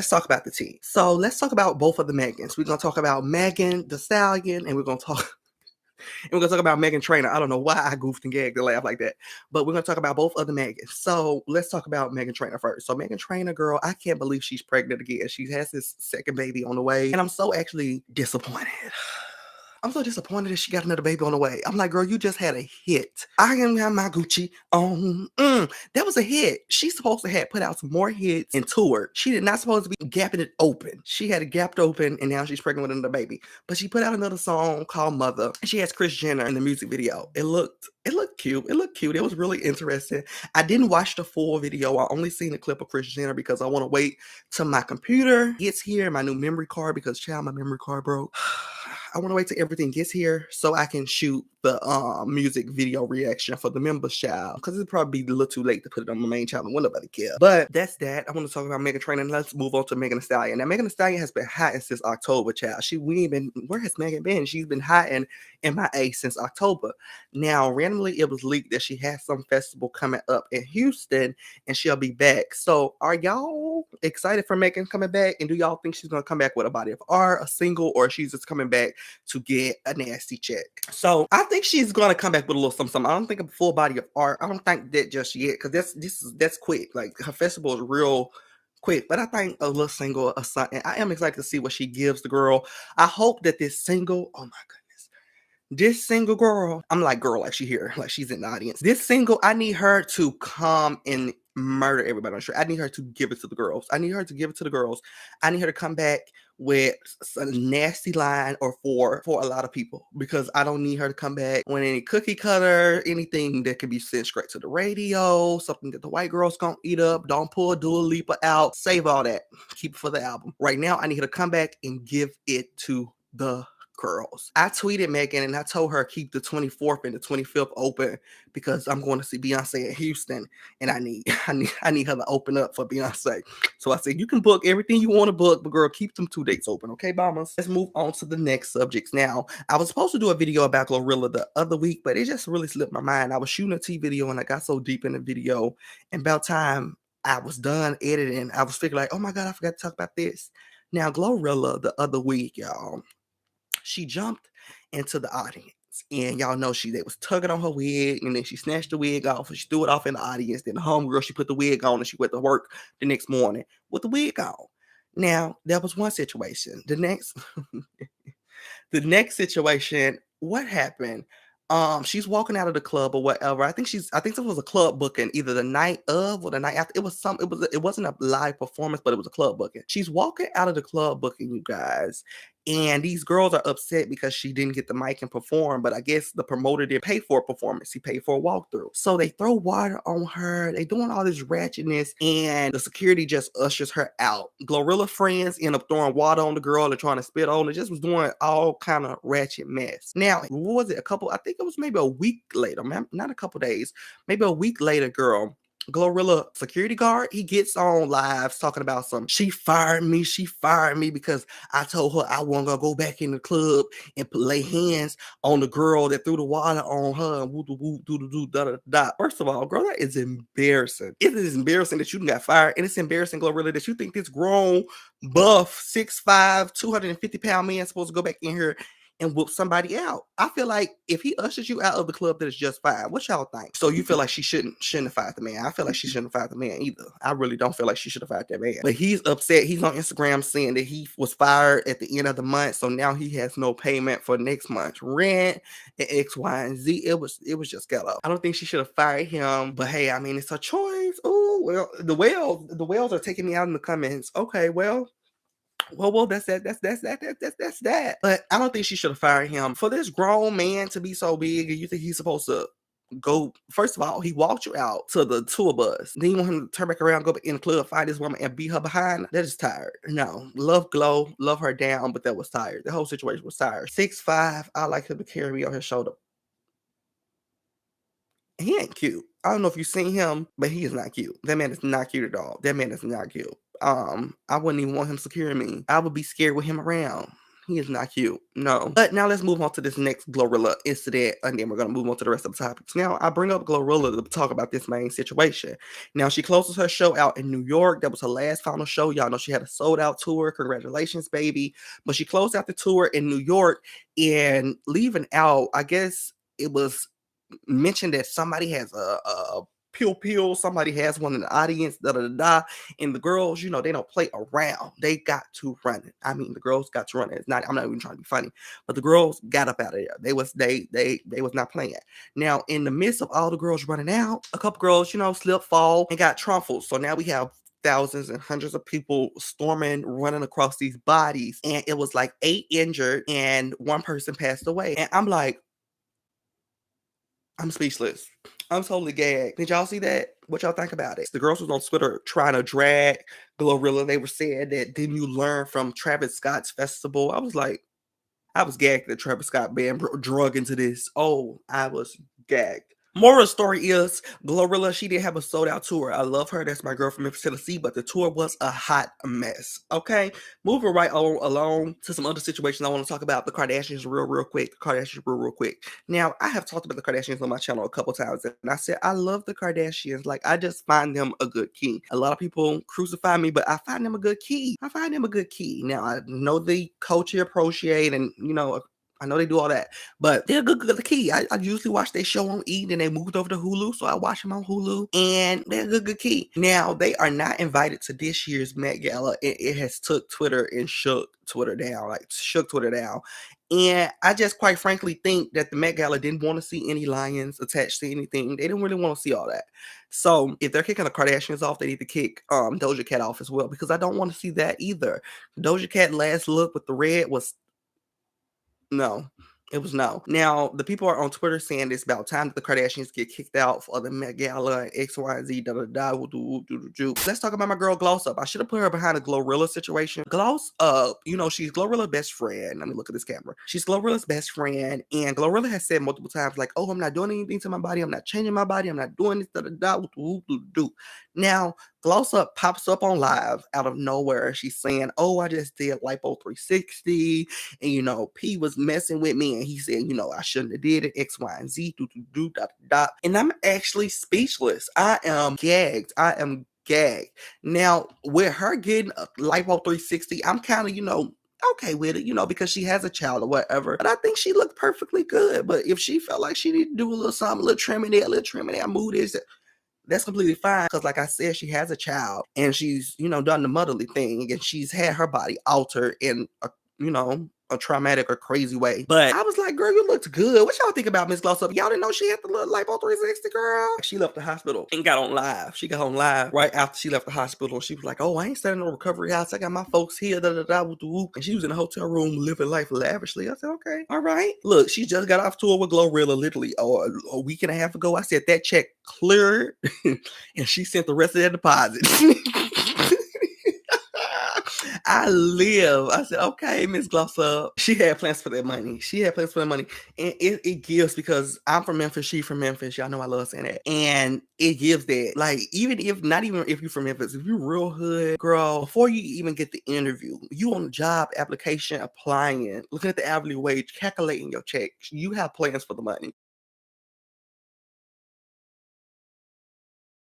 let's talk about the tea. So let's talk about both of the Megans. We're gonna talk about Megan the Stallion, and we're gonna talk about Megan Trainor. I don't know why I goofed and gagged and laughed like that, but we're gonna talk about both of the Megans. So let's talk about Megan Trainor first. So Megan Trainor, girl, I can't believe she's pregnant again. She has this second baby on the way, and I'm so actually disappointed. I'm so disappointed that she got another baby on the way. I'm like, girl, you just had a hit. I am got my Gucci on. That was a hit. She's supposed to have put out some more hits and toured. She did not supposed to be gapping it open. She had it gapped open, and now she's pregnant with another baby. But she put out another song called Mother, and she has Kris Jenner in the music video. It looked cute. It looked cute. It was really interesting. I didn't watch the full video. I only seen a clip of Kris Jenner because I want to wait till my computer gets here, my new memory card, because child, my memory card broke. I want to wait till everything gets here so I can shoot the music video reaction for the members, child. Because it'd probably be a little too late to put it on my main channel. Wouldn't nobody care. But that's that. I want to talk about Megan Trainor. Let's move on to Megan Thee Stallion. Now, Megan Thee Stallion has been hiding since October, child. Where has Megan been? She's been hiding MIA since October. Now, randomly, it was leaked that she has some festival coming up in Houston and she'll be back. So, are y'all excited for Megan coming back? And do y'all think she's going to come back with a body of art, a single, or she's just coming back to get a nasty check? So, I think she's going to come back with a little something. I don't think a full body of art. I don't think that just yet, because that's quick. Like, her festival is real quick, but I think a little single or something. I am excited to see what she gives the girl. I hope that this single, oh my goodness, this single girl, I'm like, girl, like she here, like she's in the audience. This single, I need her to come and murder everybody on the street. I need her to give it to the girls. I need her to come back with a nasty line or for a lot of people, because I don't need her to come back with any cookie cutter, anything that can be sent straight to the radio, something that the white girls gonna eat up. Don't pull Dua Lipa out. Save all that. Keep it for the album. Right now, I need her to come back and give it to the girls. I tweeted Megan and I told her keep the 24th and the 25th open, because I'm going to see Beyonce in Houston, and I need her to open up for Beyonce. So I said, you can book everything you want to book, but girl, keep them 2 dates open, okay, mamas? Let's move on to the next subjects. Now, I was supposed to do a video about Glorilla the other week, but it just really slipped my mind. I was shooting a T video and I got so deep in the video, and about time I was done editing, I was figuring like, oh my God, I forgot to talk about this. Now, Glorilla the other week, y'all, she jumped into the audience, and y'all know they was tugging on her wig, and then she snatched the wig off and she threw it off in the audience. Then the homegirl, she put the wig on and she went to work the next morning with the wig on. Now, that was one situation. The next situation, what happened? She's walking out of the club or whatever. I think it was a club booking either the night of or the night after. It wasn't a live performance, but it was a club booking. She's walking out of the club booking, you guys. And these girls are upset because she didn't get the mic and perform, but I guess the promoter didn't pay for a performance. He paid for a walkthrough. So they throw water on her. They doing all this ratchetness, and the security just ushers her out. Glorilla friends end up throwing water on the girl. They're trying to spit on her. Just was doing all kind of ratchet mess. Now, what was it? I think it was maybe a week later, not a couple days, maybe a week later, girl. Glorilla security guard, he gets on live talking about she fired me because I told her I wasn't gonna go back in the club and lay hands on the girl that threw the water on her and woo woo doo doo da da da. First of all, girl, that is embarrassing. It is embarrassing that you got fired, and it's embarrassing, Glorilla, that you think this grown, buff, 6'5", 250-pound man is supposed to go back in here and whoop somebody out. I feel like if he ushers you out of the club, that is just fine. What y'all think? So you feel like she shouldn't have fired the man? I feel like she shouldn't have fired the man either. I really don't feel like she should have fired that man. But he's upset. He's on Instagram saying that he was fired at the end of the month, so now he has no payment for next month's rent and X, Y, and Z. It was just ghetto. I don't think she should have fired him, but hey, I mean, it's her choice. Oh well, the whales are taking me out in the comments. Okay, well, that's that. But I don't think she should have fired him. For this grown man to be so big, and you think he's supposed to go, first of all, he walked you out to the tour bus. Then you want him to turn back around, go back in the club, find this woman, and beat her behind? That is tired. No, love Glow, love her down, but that was tired. The whole situation was tired. 6'5", I like him to carry me on his shoulder. He ain't cute. I don't know if you've seen him, but he is not cute. That man is not cute at all. That man is not cute. I wouldn't even want him securing me. I would be scared with him around. He is not cute. No. But now let's move on to this next Glorilla incident, and then we're gonna move on to the rest of the topics. Now, I bring up Glorilla to talk about this main situation. Now, she closes her show out in New York. That was her last final show. Y'all know she had a sold out tour. Congratulations, baby. But she closed out the tour in New York and leaving out, I guess it was mentioned that somebody has a pill, somebody has one in the audience, da da da da. And the girls, you know, they don't play around. They got to run it. I mean, the girls got to run it. It's not, I'm not even trying to be funny, but the girls got up out of there. They was not playing. Now, in the midst of all the girls running out, a couple girls, you know, slip, fall, and got truffled. So now we have thousands and hundreds of people storming, running across these bodies. And it was like 8 injured and 1 person passed away. And I'm like, I'm speechless. I'm totally gagged. Did y'all see that? What y'all think about it? The girls was on Twitter trying to drag Glorilla. They were saying that, didn't you learn from Travis Scott's festival? I was like, I was gagged that Travis Scott being drug into this. Oh, I was gagged. Moral of the story is, Glorilla, she did have a sold out tour. I love her. That's my girl from Memphis, Tennessee, but the tour was a hot mess. Okay, moving right on along to some other situations I want to talk about. The Kardashians real quick. The Kardashians real quick. Now, I have talked about the Kardashians on my channel a couple times, and I said I love the Kardashians. Like, I just find them a good key. A lot of people crucify me, but I find them a good key. I find them a good key. Now, I know they culture appreciate, and you know, I know they do all that, but they're good key. I usually watch their show on E, then they moved over to Hulu, so I watch them on Hulu, and they're good key. Now, they are not invited to this year's Met Gala. It has took Twitter and shook Twitter down, like shook Twitter down. And I just quite frankly think that the Met Gala didn't want to see any lions attached to anything. They didn't really want to see all that. So if they're kicking the Kardashians off, they need to kick Doja Cat off as well, because I don't want to see that either. Doja Cat last look with the red was no, it was no. Now, the people are on Twitter saying it's about time that the Kardashians get kicked out for the Met Gala, X, Y, Z, da da da. Let's talk about my girl Gloss Up. I should have put her behind the Glorilla situation. Gloss Up, you know, she's Glorilla's best friend. Let me look at this camera. She's Glorilla's best friend, and Glorilla has said multiple times, like, oh, I'm not doing anything to my body. I'm not changing my body. I'm not doing this, da da da. Now, Gloss Up pops up on live out of nowhere. She's saying, oh, I just did Lipo 360, and you know, P was messing with me, and he said, you know, I shouldn't have did it, X, Y, and Z, and I'm actually speechless. I am gagged. I am gagged. Now, with her getting a Lipo 360, I'm kind of, you know, okay with it, you know, because she has a child or whatever. But I think she looked perfectly good. But if she felt like she needed to do a little something, a little trimming there, a little trimming there, move this, that's completely fine, because like I said, she has a child and she's, you know, done the motherly thing, and she's had her body altered in a, you know, a traumatic or crazy way. But I was like, girl, you looked good. What y'all think about Miss Gloss Up? Y'all didn't know she had the little Lipo 360, girl? She left the hospital and got on live. She got on live right after she left the hospital. She was like, oh, I ain't staying in no recovery house. I got my folks here, da da da, whoop, whoop. And she was in a hotel room living life lavishly. I said, okay, all right. Look, she just got off tour with Glorilla literally a week and a half ago. I said that check cleared, and she sent the rest of that deposit. I live. I said, okay, Miss Gloss Up. She had plans for that money. She had plans for that money. And it gives, because I'm from Memphis, she from Memphis. Y'all know I love saying that. And it gives that. Like, even if, not even if you're from Memphis, if you're real hood, girl, before you even get the interview, you on the job application, applying, looking at the hourly wage, calculating your check, you have plans for the money.